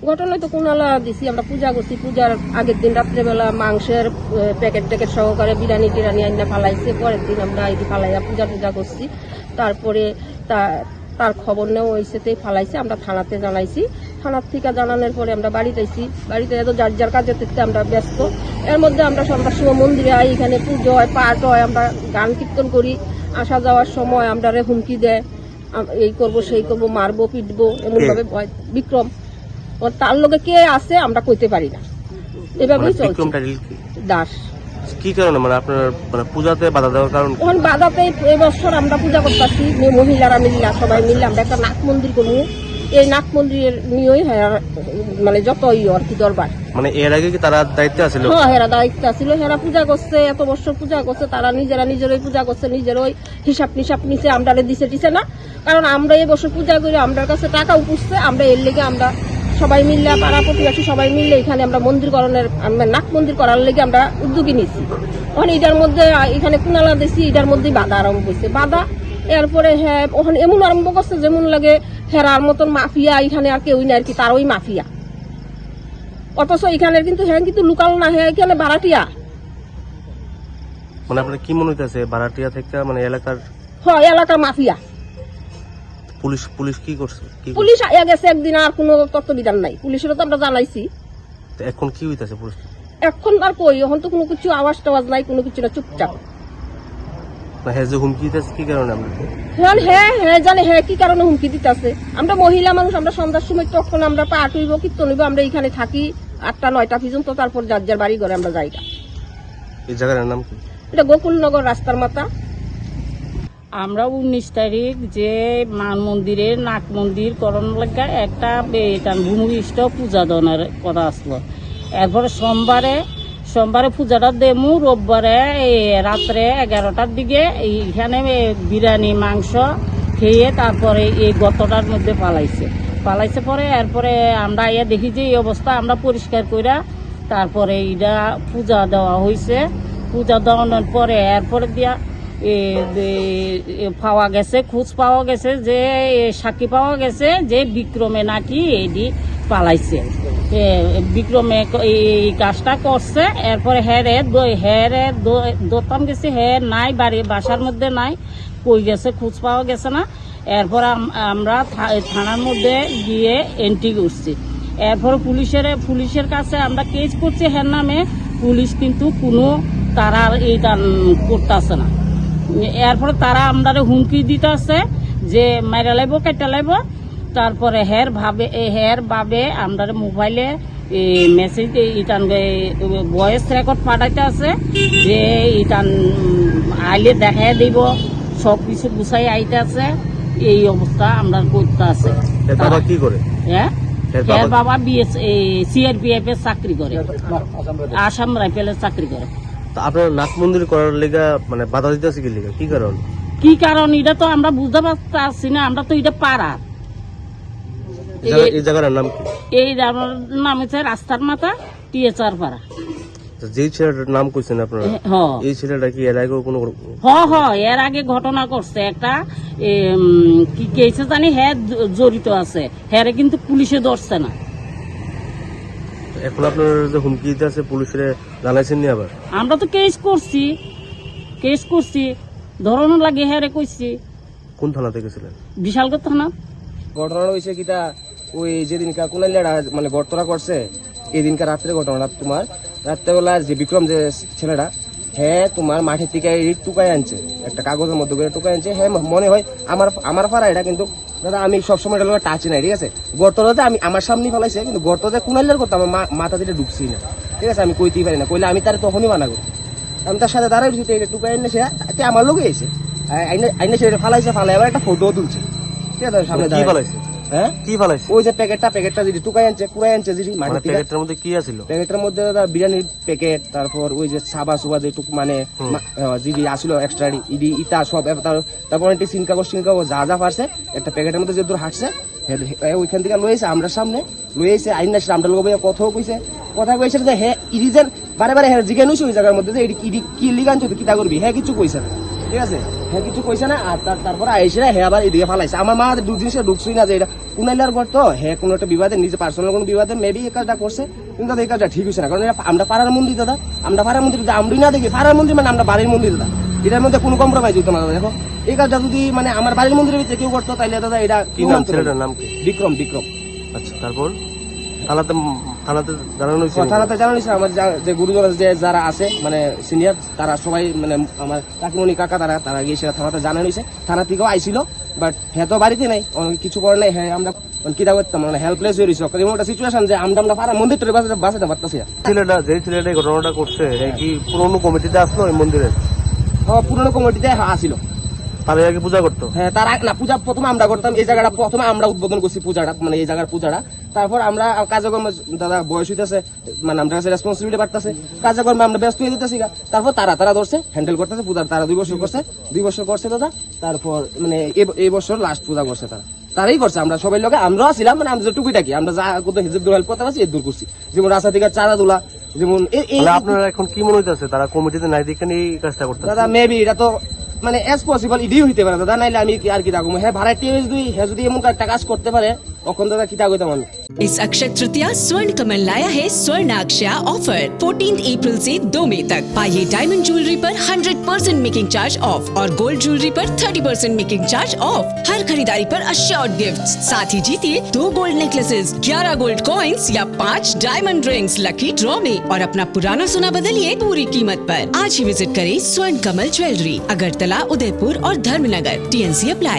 ঘটনায় তো কুনালা দিছি, আমরা পূজা করছি। পূজার আগের দিন রাত্রেবেলা মাংসের প্যাকেট ট্যাকেট সহকারে বিরিয়ানি টিরানি আইনা ফালাইছে। পরের দিন আমরা এই ফালাইয়া পূজা টুজা করছি। তারপরে তার খবর নেওয়া হয়েছে, ফালাইছে। আমরা থানাতে জানাইছি। থানার থেকে জানানোর পরে আমরা বাড়িতে আইছি। বাড়িতে এত যার যার কাজে থেকে আমরা ব্যস্ত। এর মধ্যে আমরা সন্ধ্যার সময় মন্দিরে আই, এখানে পুজো হয়, পাঠ হয়, আমরা গান কীর্তন করি। আসা যাওয়ার সময় আমরা হুমকি দেয়, এই করবো সেই করবো, মারবো পিটবো, এমনভাবে ভয়। বিক্রম, তার লোকে কে আছে আমরা কইতে পারি না, এভাবেই চলছে। দাস। কি কারণে মানে আপনার মানে পূজাতে বাধা দেওয়ার কারণ? এখন বাধাতে এই বছর আমরা পূজা করতেছি, মহিলারা মিল্লা সবাই মিললে আমরা একটা নাক মন্দির করবো। এই নাক মন্দিরের নিয়েই মানে যত আর কি দরবার, মানে এর আগে কি তারা দায়িত্বে আছিল? হ্যাঁ, হেরা দায়িত্ব ছিল। হেরা পূজা করছে, এত বছর পূজা করছে। তারা নিজেরাই পূজা করছে, নিজেরই হিসাব নিচে আমরা দিছে না। কারণ আমরা এই বছর পূজা করি, আমরা কাছে টাকাও পুষছে। আমরা এর লেগে আমরা সবাই মিললে, পাড়া প্রতিবেশী সবাই মিললে এখানে আমরা মন্দির করণের, নাক মন্দির করার লেগে আমরা উদ্যোগী নিচ্ছি। ওখানে এটার মধ্যে এখানে কুনালা দিছি, এটার মধ্যেই বাধা আরম্ভ হয়েছে। বাধা এরপরে হ্যাঁ ওখানে এমন আরম্ভ করছে যেমন লাগে হেরার মতন মাফিয়া এখানে আর কেউই না আর কি, তারই মাফিয়া। অথচ এখানে কিন্তু হ্যাঁ কিন্তু লোকাল না, হ্যাঁ এখানে ভাড়াটিয়া। মানে আপনার কি মনে হইতেছে ভাড়াটিয়া থেকে মানে এলাকার? হ্যাঁ, এলাকার মাফিয়া। পুলিশ কি করছে? পুলিশ আয়া গেছে একদিন, আর কোনো তত্ত্ববিধান নাই। পুলিশেরও তো আমরা জানাইছি। এখন কি হইতাছে পুলিশ? এখন আর কই, এখন তো কোনো কিছু আওয়াজ টাওয়াজ নাই, কোনো কিছু না, চুপচাপ। হ্যাঁ, যে হুমকি দিতেছে কি কারণে? হ্যাঁ জানে হ্যাঁ কি কারণে হুমকি দিতেছে। আমরা মহিলা মানুষ, আমরা সন্ধ্যার সময় তখন আমরা পাঠ হইব, কীর্তন হইব, আমরা এখানে থাকি 8টা-9টা পর্যন্ত। তারপর যার যার বাড়ি ঘরে আমরা যাই। এই জায়গার নাম কি? এটা গোকুলনগর রাস্তার মাথা। আমরা 19 তারিখ যে মান মন্দিরে নাক মন্দির করণ লাগা একটা ভূমিষ্ঠ পূজা দনের কথা আসলো। এরপরে সোমবারে পূজাটা দেমু, রোববারে রাত্রে 11টার দিকে এইখানে বিরিয়ানি মাংস খেয়ে তারপরে এই গর্তটার মধ্যে পালাইছে পরে। এরপরে আমরা দেখি যে এই অবস্থা, আমরা পরিষ্কার কইরা তারপরে এটা পূজা দেওয়া হয়েছে। পূজা দেওয়ানোর পরে এরপরে দিয়া পাওয়া গেছে, খোঁজ পাওয়া গেছে যে সাক্ষী পাওয়া গেছে যে বিক্রমে নাকি এটি পালাইছে। বিক্রমে এই কাজটা করছে। এরপরে দোতাম গেছে, নাই বাসার মধ্যে নাই, কই গেছে খোঁজ পাওয়া গেছে না। এরপর আমরা থানার মধ্যে গিয়ে এন্ট্রি করছি। এরপর পুলিশের কাছে আমরা কেস করছি হের নামে। পুলিশ কিন্তু কোনো তারা এইটা করতেছে না। এরপরে তারা আমরা হুমকি দিতেছে যে মাইরা লাইব, কেটে লাইব। তারপরে হের ভাবে আমরা মোবাইলে মেসেজ ইটান ভয়েস রেকর্ড পাঠাইতে আছে যে ইটান আইলে দেখা দিব, সব কিছু গুছাই আইতে আছে। এই অবস্থা আমরা করতে আছে। বাবা কি করে? হ্যাঁ, বাবা CRPF এর চাকরি করে, আসাম রাইফেলের চাকরি করে। আপনার নাক মন্দির করার লেগা মানে বাধা দিতেছে কি লেগা? কি কারণ এটা তো আমরা বুঝতে পারছি না। আমরা তো এটা পাড়া। এই জায়গার নাম কি? এই নাম হচ্ছে রাস্তার মাথা, THR পাড়া। যে ছেলেটার নাম কইছেন আপনারা, এই ছেলেটা কি এর আগে কোনো? এর আগে ঘটনা করছে একটা, কি কেসে জানি হ্যাঁ জড়িত আছে। হ্যাঁ কিন্তু পুলিশে ধরছে না। এখন আপনার যে হুমকি দিতে আছে পুলিশের জানাইছেন নি? আবার আমরা তো কেস করছি ধরানোর লাগে হ্যাঁ কইছি। কোন থানাতে গেছিলেন? বিশালগড় থানা। ঘটনা হয়েছে কিটা, ওই যেদিনকা কুনাইলারা মানে গর্তরা করছে এই দিনকা রাত্রে ঘটনা। তোমার রাত্রেবেলা যে বিক্রম যে ছেলেটা, হ্যাঁ তোমার মাঠের থেকে ইট টুকাই আনছে, একটা কাগজের মধ্যে করে টুকাই আনছে। হ্যাঁ মনে হয় আমার পাড়া এটা, কিন্তু দাদা আমি সবসময় এটা টাচি নাই, ঠিক আছে। গর্তটাতে আমি আমার সামনে ফেলাইছে, কিন্তু গর্ততে কুনাইলার করতে আমার মাথা দিয়ে ঢুকছি না, ঠিক আছে। আমি কইতেই পারি না, কইলে আমি তার তখনই মানা করি। আমি তার সাথে দাঁড়াই এটা টুকাই এনে সে আমার লোকে এসে আইনে সে ফালাইছে, ফালাই আবার একটা ফটো তুলছে, ঠিক আছে। সামনে ফালাইছে। হ্যাঁ, কি ফালাইছে? ওই যে প্যাকেটটা যদি টুকাই আনছে, কুড়াই আনছে, যদি প্যাকেটের মধ্যে কি আছিল? প্যাকেটের মধ্যে দাদা বিরিয়ানির প্যাকেট, তারপর ওই যে সাবা সুবা যে মানে যদি আসলো এক্সট্রা ইটা সব, তারপর একটি সিনকাগজ যা পারছে একটা প্যাকেটের মধ্যে যে দূর হাঁটছে ওইখান থেকে লইছে আমরা সামনে লইছে আইনা আমরা লোক কথাও কইছে যে হ্যাঁ ইরিজেন বারে হ্যাঁ জিজ্ঞাসা ওই জায়গার মধ্যে যে ইডি কি লিগান কিতা করবি, হ্যাঁ কিছু কইছে না, ঠিক ঠিক আছে হ্যাঁ কিছু কইছে না আর তারপর আইসে হ্যাঁ আবার এদিকে ফালাইছে আমার মা দুদিন সে ঢুকছই না যে এটা কুনাইলার ঘর তো হ্যাঁ কোনো একটা বিবাদে নিজে পার্সোনাল কোনো বিবাদে মেবি এই কাজটা করছে কিন্তু দাদা এই কাজটা ঠিক হয়েছে না কারণ আমরা পাড়ার মন্দির দাদা আমরা পাড়ার মন্দির আমরাই না দেখি পাড়ার মন্দির মানে আমরা বাড়ির মন্দির দাদা এটার মধ্যে কোনো কম্প্রোমাইজ হতো না দাদা দেখো এই কাজটা যদি মানে আমার বাড়ির মন্দিরের ভিতরে কেউ করতো তাহলে দাদা এটা কি নাম ছেলেটার নাম কি? বিক্রম আচ্ছা তারপর থানাতে জানানো হয়েছে থানাতে জানাইছে আমার যে গুরুজন যে যারা আছে মানে সিনিয়র তারা সবাই মানে আমার কাকিমণি কাকা তারা গিয়ে থানাতে জানানো হয়েছে থানা থেকেও আইছিল বাট হ্যাঁ তো বাড়িতে নাই অনেক কিছু করে নাই হ্যাঁ আমরা কিটা করতাম মানে হেল্পলেস হয়ে রয়েছে এমন একটা সিচুয়েশন যে আমরা পাড়া মন্দিরটা বাঁচাতে পারতেছি ছেলেটা এই ঘটনাটা করছে কি পুরোনো কমিটিতে আসলো এই মন্দিরের? হ্যাঁ পুরোনো কমিটিতে আসিল তার আগে পূজা করতো? হ্যাঁ তার না পূজা প্রথমে আমরা করতাম এই জায়গাটা প্রথমে আমরা উদ্বোধন করছি পূজাটা মানে এই জায়গার পূজাটা তারপর আমরা কাজকর্ম দাদা বয়স হইতেছে মানে আমরা কাছে রেসপন্সিবিলিটি বাড়তেছে কাজকর্মে আমরা ব্যস্ত হয়ে যেতেছি তারপর তারা ধরছে হ্যান্ডেল করতেছে পূজার তারা 2 বছর করছে দাদা তারপর মানে এই বছর লাস্ট পূজা করছে তারাই করছে আমরা সবাই লোকে আমরাও ছিলাম মানে আমরা টুকিটাকি আমরা যা কোথাও হিজব দূর হেল্প করতে পারছি এর দূর করছি যেমন রাস্তা থেকে চারা তোলা যেমন আপনারা এখন কি মনে হইতেছে তারা কমিটিতে নাই দেখে এই কাজটা করতে? দাদা মেবি এটা তো মানে এজ পসিবল ইডিও হইতে পারে দাদা নাইলে আমি আর কি থাকবো হ্যাঁ ভাড়া টিএস দুই হ্যাঁ যদি এমন একটা কাজ করতে পারে তখন দাদা কি থাকতাম আমি। इस अक्षय तृतीया स्वर्ण कमल लाया है स्वर्ण अक्षया ऑफर 14 अप्रैल से 2 मई तक। पाइए डायमंड ज्वेलरी पर 100% मेकिंग चार्ज ऑफ और गोल्ड ज्वेलरी पर 30% मेकिंग चार्ज ऑफ। हर खरीदारी पर अश्योर्ड गिफ्ट्स, साथ ही जीतिए 2 गोल्ड नेकलेसेस, 11 गोल्ड कॉइन्स या 5 डायमंड रिंग्स लकी ड्रॉ में और अपना पुराना सोना बदलिए पूरी कीमत पर। आज ही विजिट करें स्वर्ण कमल ज्वेलरी, अगरतला, उदयपुर और धर्मनगर। TNC apply.